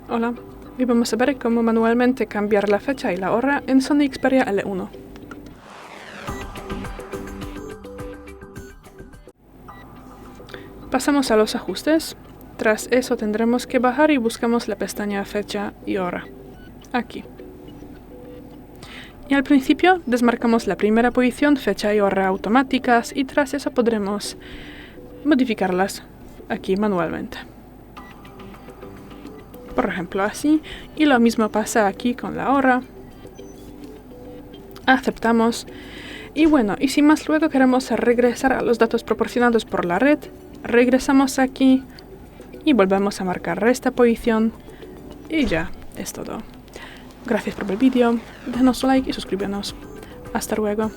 Hola, hoy vamos a ver cómo manualmente cambiar la fecha y la hora en Sony Xperia L1. Pasamos a los ajustes. Tras eso tendremos que bajar y buscamos la pestaña fecha y hora. Aquí. Y al principio desmarcamos la primera posición, fecha y hora automáticas, y tras eso podremos modificarlas aquí manualmente. Por ejemplo así, y lo mismo pasa aquí con la hora. Aceptamos. Y bueno, y si más luego queremos regresar a los datos proporcionados por la red, regresamos aquí y volvemos a marcar esta posición y ya es todo. Gracias por ver el vídeo, denos like y suscríbanos. Hasta luego.